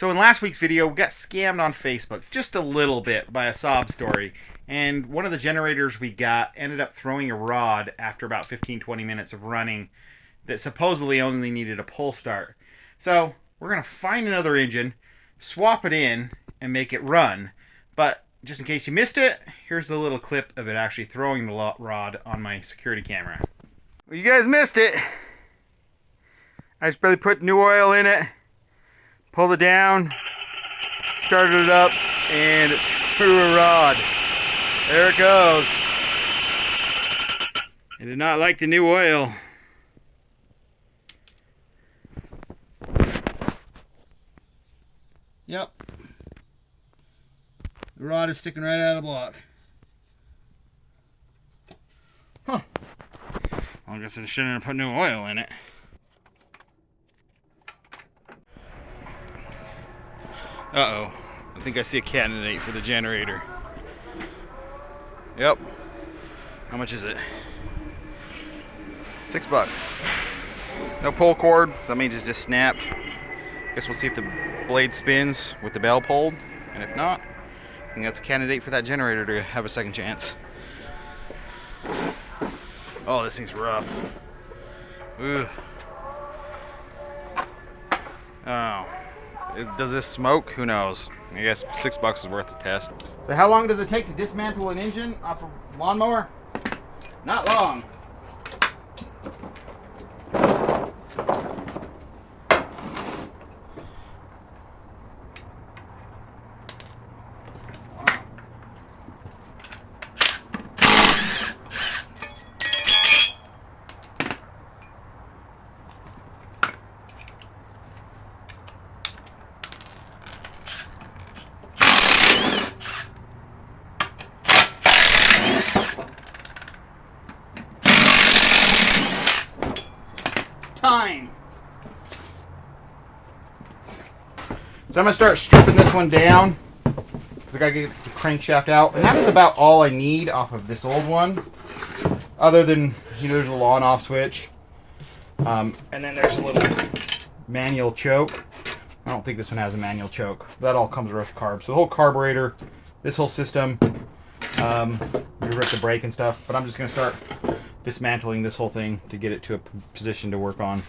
So in last week's video, we got scammed on Facebook just a little bit by a sob story. And one of the generators we got ended up throwing a rod after about 15-20 minutes of running that supposedly only needed a pull start. So we're going to find another engine, swap it in, and make it run. But just in case you missed it, here's a little clip of it actually throwing the rod on my security camera. Well, you guys missed it. I just barely put new oil in it, pulled it down, started it up, and it threw a rod. There it goes. I did not like the new oil. Yep. The rod is sticking right out of the block. Huh. Well, I guess I shouldn't have put new oil in it. Uh-oh. I think I see a candidate for the generator. Yep. How much is it? $6. No pull cord, so that means it's just snapped. Guess we'll see if the blade spins with the bell pulled, and if not, I think that's a candidate for that generator to have a second chance. Oh, this thing's rough. Ugh. Oh. Does this smoke? Who knows? I guess $6 is worth the test. So how long does it take to dismantle an engine off a lawnmower? Not long. Time. So I'm going to start stripping this one down because I got to get the crankshaft out. And that is about all I need off of this old one. Other than, there's a on-off switch. And then there's a little manual choke. I don't think this one has a manual choke. That all comes with carb. So the whole carburetor, this whole system, we rip the brake and stuff. But I'm just going to start dismantling this whole thing to get it to a position to work on.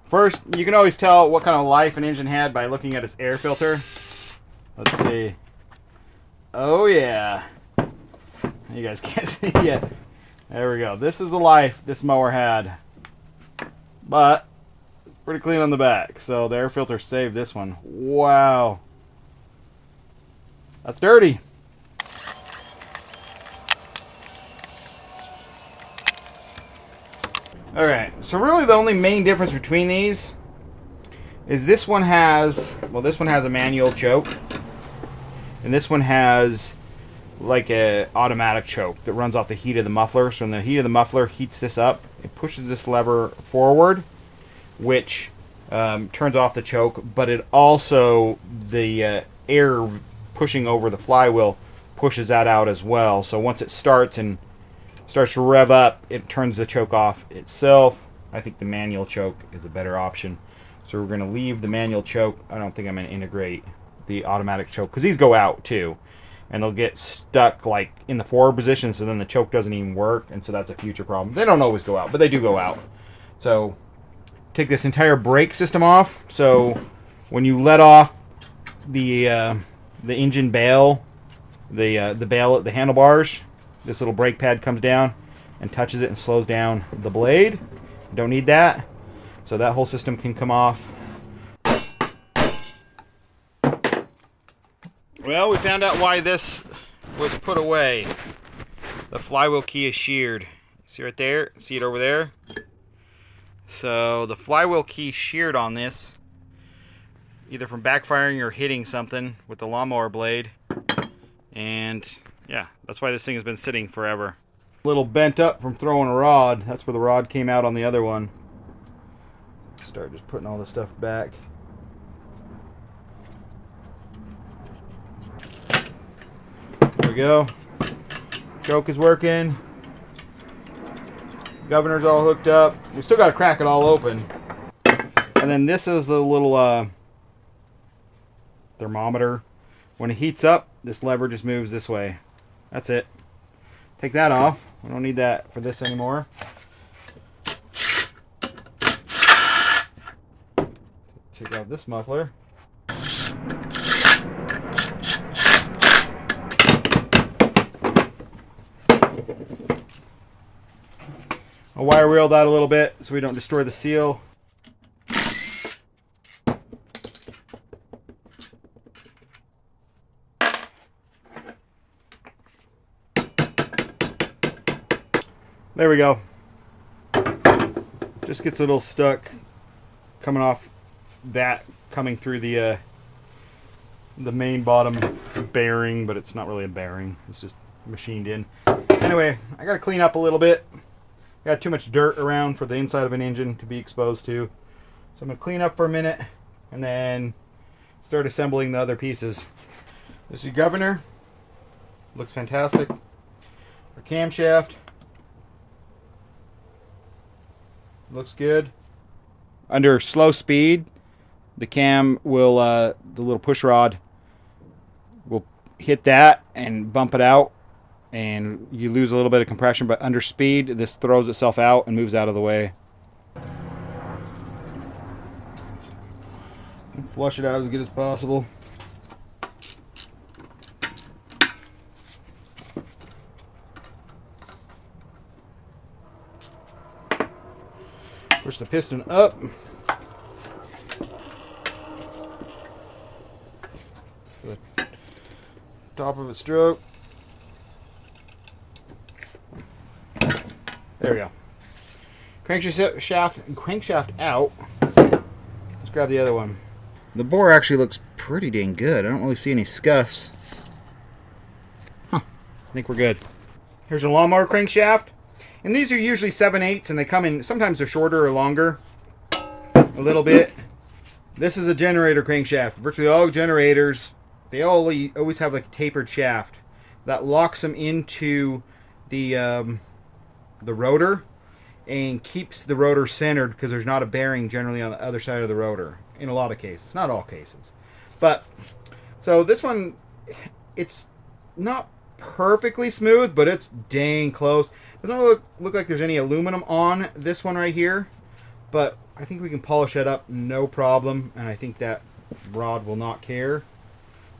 First, you can always tell what kind of life an engine had by looking at its air filter. Let's see. Oh yeah. You guys can't see yet. There we go. This is the life this mower had. But pretty clean on the back. So the air filter saved this one. Wow. That's dirty. Alright, so really the only main difference between these is this one has, this one has a manual choke, and this one has like a automatic choke that runs off the heat of the muffler. So when the heat of the muffler heats this up, it pushes this lever forward, which turns off the choke, but it also, the air pushing over the flywheel pushes that out as well. So once it starts to rev up, it turns the choke off itself. I think the manual choke is a better option. So we're going to leave the manual choke. I don't think I'm going to integrate the automatic choke because these go out too. And they'll get stuck like in the forward position, so then the choke doesn't even work, and so that's a future problem. They don't always go out, but they do go out. So take this entire brake system off. So when you let off the engine bail, the bail at the handlebars, this little brake pad comes down and touches it and slows down the blade. Don't need that. So that whole system can come off. Well, we found out why this was put away. The flywheel key is sheared. See right there? See it over there? So the flywheel key sheared on this, either from backfiring or hitting something with the lawnmower blade. And yeah, that's why this thing has been sitting forever. A little bent up from throwing a rod. That's where the rod came out on the other one. Start just putting all this stuff back. There we go. Choke is working. Governor's all hooked up. We still got to crack it all open. And then this is a little thermometer. When it heats up, this lever just moves this way. That's it. Take that off. We don't need that for this anymore. Take out this muffler. I'll wire wheel that a little bit so we don't destroy the seal. There we go. Just gets a little stuck coming off that, coming through the main bottom bearing, but it's not really a bearing. It's just machined in. Anyway, I gotta clean up a little bit. Got too much dirt around for the inside of an engine to be exposed to. So I'm gonna clean up for a minute and then start assembling the other pieces. This is your governor. Looks fantastic. Our camshaft. Looks good. Under slow speed, the cam will, the little push rod will hit that and bump it out, and you lose a little bit of compression, but under speed, this throws itself out and moves out of the way. Flush it out as good as possible. Push the piston up. The top of its stroke. There we go. Crankshaft out. Let's grab the other one. The bore actually looks pretty dang good. I don't really see any scuffs. Huh. I think we're good. Here's a lawnmower crankshaft. And these are usually 7/8 and they come in, sometimes they're shorter or longer. A little bit. This is a generator crankshaft. Virtually all generators, they always have like a tapered shaft that locks them into the rotor and keeps the rotor centered, because there's not a bearing generally on the other side of the rotor in a lot of cases, not all cases. But so this one, it's not perfectly smooth, but it's dang close. Doesn't look like there's any aluminum on this one right here, but I think we can polish that up no problem, and I think that rod will not care.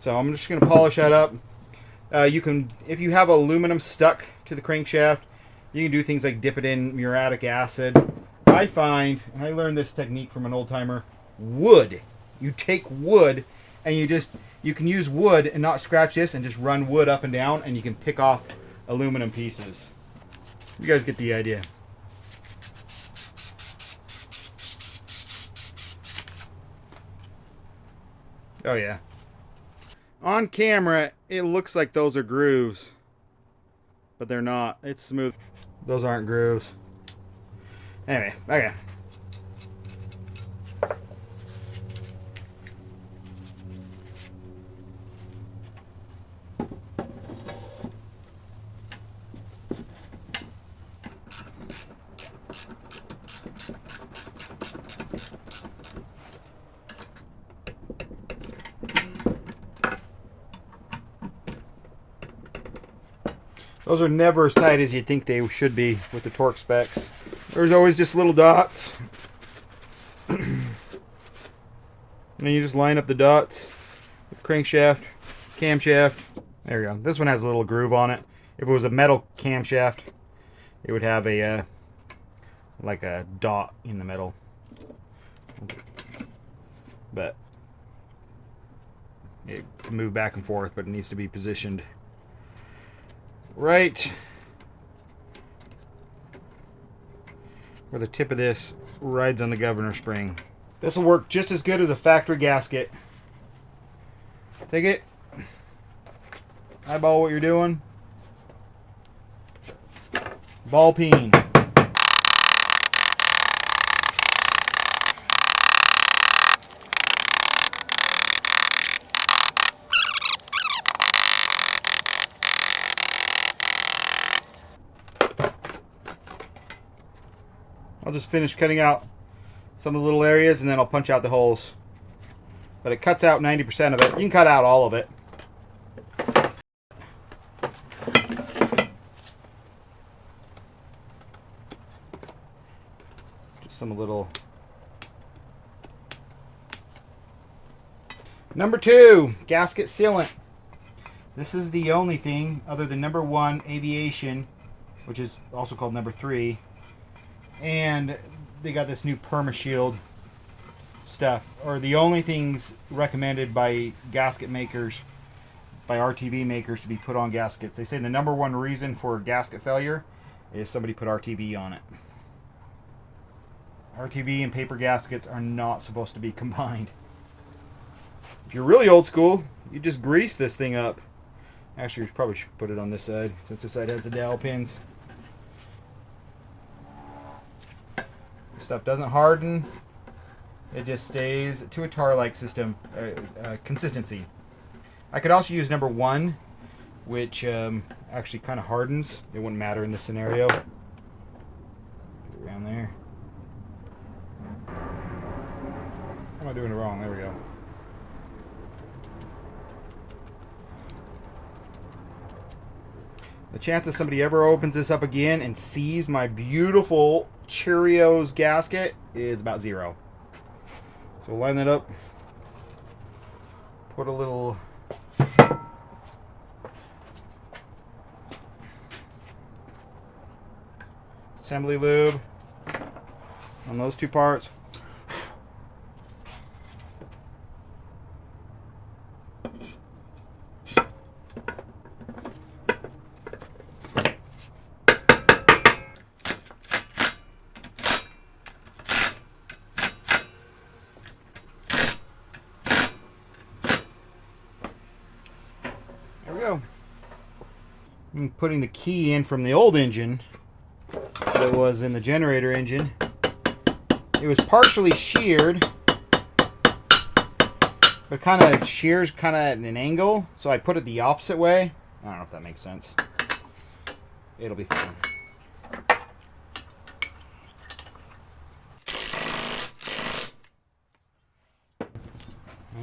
So I'm just going to polish that up. You can, if you have aluminum stuck to the crankshaft, you can do things like dip it in muriatic acid. I find, and I learned this technique from an old timer, wood. You take wood and you can use wood and not scratch this, and just run wood up and down, and you can pick off aluminum pieces. You guys get the idea. Oh yeah. On camera, it looks like those are grooves, but they're not. It's smooth. Those aren't grooves. Anyway, okay. Those are never as tight as you think they should be with the torque specs. There's always just little dots. And you just line up the dots with crankshaft, camshaft. There we go. This one has a little groove on it. If it was a metal camshaft, it would have a like a dot in the middle. But it can move back and forth, but it needs to be positioned right where the tip of this rides on the governor spring. This will work just as good as a factory gasket. Take it, eyeball what you're doing, ball peen. I'll just finish cutting out some of the little areas, and then I'll punch out the holes. but it cuts out 90% of it. You can cut out all of it. Just some little... Number 2, gasket sealant. This is the only thing other than number 1, aviation, which is also called number 3. And they got this new PermaShield stuff, or the only things recommended by gasket makers, by RTV makers, to be put on gaskets. They say the number 1 reason for gasket failure is somebody put RTV on it. RTV and paper gaskets are not supposed to be combined. If you're really old school, you just grease this thing up. Actually, you probably should put it on this side, since this side has the dowel pins. This stuff doesn't harden. It just stays to a tar-like system consistency. I could also use number 1, which actually kind of hardens. It wouldn't matter in this scenario. Around there. How am I doing it wrong? There we go. The chances somebody ever opens this up again and sees my beautiful Cheerios gasket is about 0. So we'll line that up. Put a little assembly lube on those 2 parts. I'm putting the key in from the old engine that was in the generator engine. It was partially sheared, but kind of shears kind of at an angle, so I put it the opposite way. I don't know if that makes sense. It'll be fine.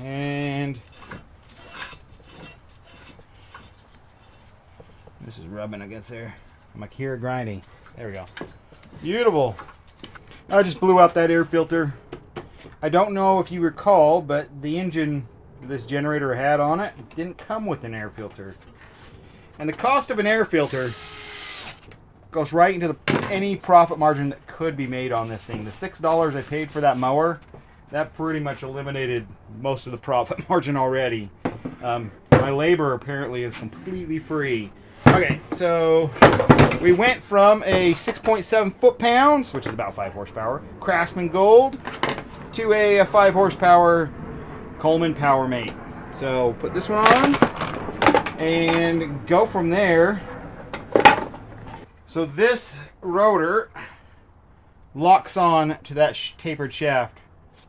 And this is rubbing against there. I'm like here grinding. There we go. Beautiful. I just blew out that air filter. I don't know if you recall, but the engine this generator had on it didn't come with an air filter. And the cost of an air filter goes right into any profit margin that could be made on this thing. The $6 I paid for that mower, that pretty much eliminated most of the profit margin already. My labor apparently is completely free. Okay, so we went from a 6.7 foot-pounds, which is about 5 horsepower, Craftsman Gold, to a 5 horsepower Coleman Power Mate. So put this one on and go from there. So this rotor locks on to that tapered shaft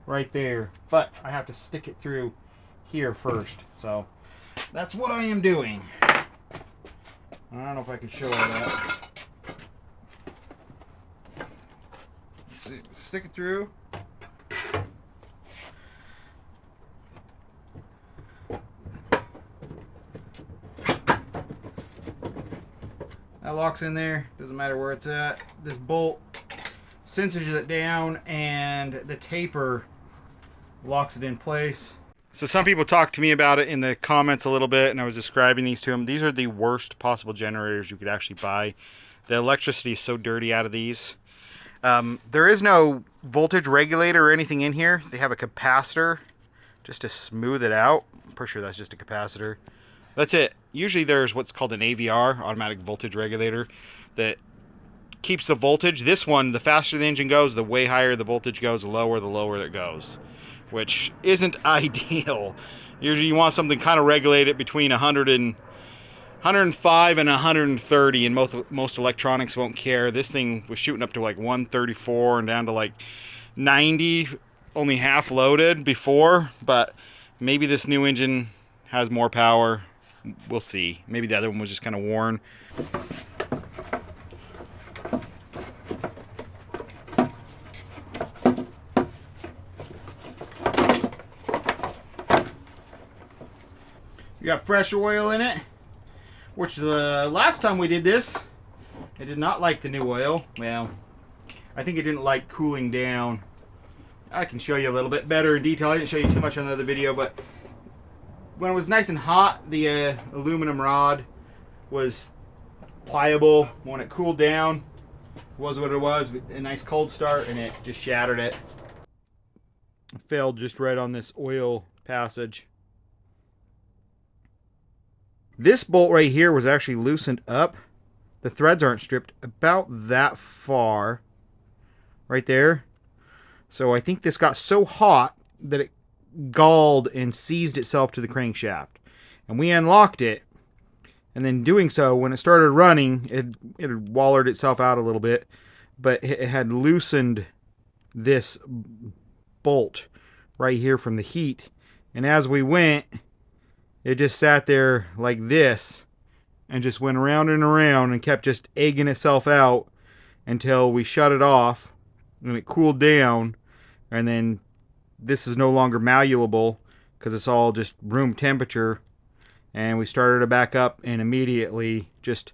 right there, but I have to stick it through here first. So that's what I am doing. I don't know if I can show all that. Stick it through. That locks in there. Doesn't matter where it's at. This bolt cinches it down, and the taper locks it in place. So some people talked to me about it in the comments a little bit, and I was describing these to them. These are the worst possible generators you could actually buy. The electricity is so dirty out of these. There is no voltage regulator or anything in here. They have a capacitor just to smooth it out. I'm pretty sure that's just a capacitor. That's it. Usually there's what's called an AVR, automatic voltage regulator, that keeps the voltage. This one, the faster the engine goes, the way higher the voltage goes, the lower it goes, which isn't ideal. Usually you want something kind of regulated between 105 and 130, and most electronics won't care. This thing was shooting up to like 134 and down to like 90, only half loaded before, but maybe this new engine has more power. We'll see. Maybe the other one was just kind of worn. You got fresh oil in it, which the last time we did this, it did not like the new oil. Well, I think it didn't like cooling down. I can show you a little bit better in detail. I didn't show you too much on the other video, but when it was nice and hot, the aluminum rod was pliable. When it cooled down, it was what it was. A nice cold start, and it just shattered it. It failed just right on this oil passage. This bolt right here was actually loosened up. The threads aren't stripped about that far. Right there. So I think this got so hot that it galled and seized itself to the crankshaft. And we unlocked it. And then doing so, when it started running, it had wallered itself out a little bit. But it had loosened this bolt right here from the heat. And as we went, it just sat there like this and just went around and around and kept just egging itself out until we shut it off and it cooled down. And then this is no longer malleable because it's all just room temperature. And we started it back up and immediately just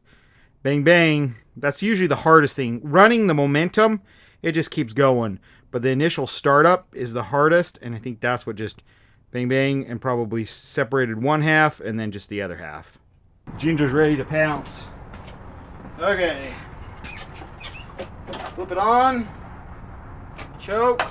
bang bang. That's usually the hardest thing. Running the momentum, it just keeps going. But the initial startup is the hardest, and I think that's what just bang bang and probably separated one half and then just the other half. Ginger's ready to pounce. Okay. Flip it on. Choke.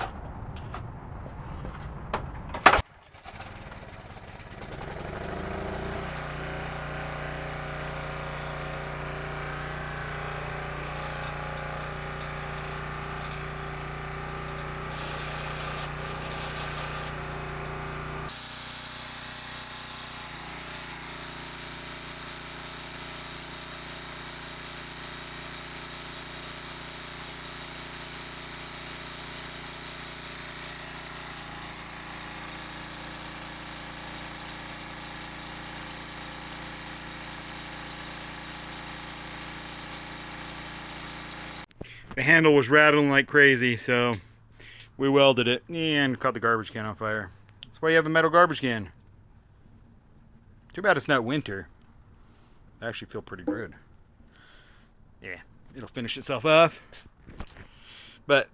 The handle was rattling like crazy, so we welded it and caught the garbage can on fire. That's why you have a metal garbage can. Too bad it's not winter. I actually feel pretty good. Yeah, it'll finish itself off. But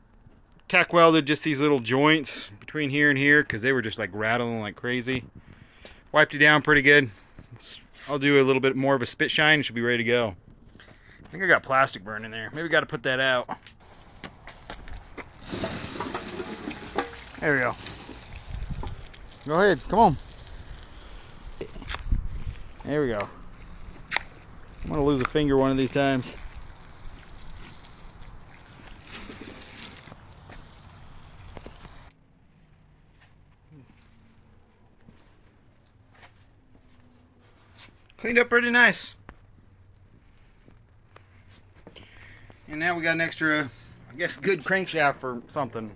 tack welded just these little joints between here and here because they were just like rattling like crazy. Wiped it down pretty good. I'll do a little bit more of a spit shine. It should be ready to go. I think I got plastic burn in there. Maybe got to put that out. There we go. Go ahead, come on. There we go. I'm gonna lose a finger one of these times. Cleaned up pretty nice. And now we got an extra, I guess, good crankshaft for something.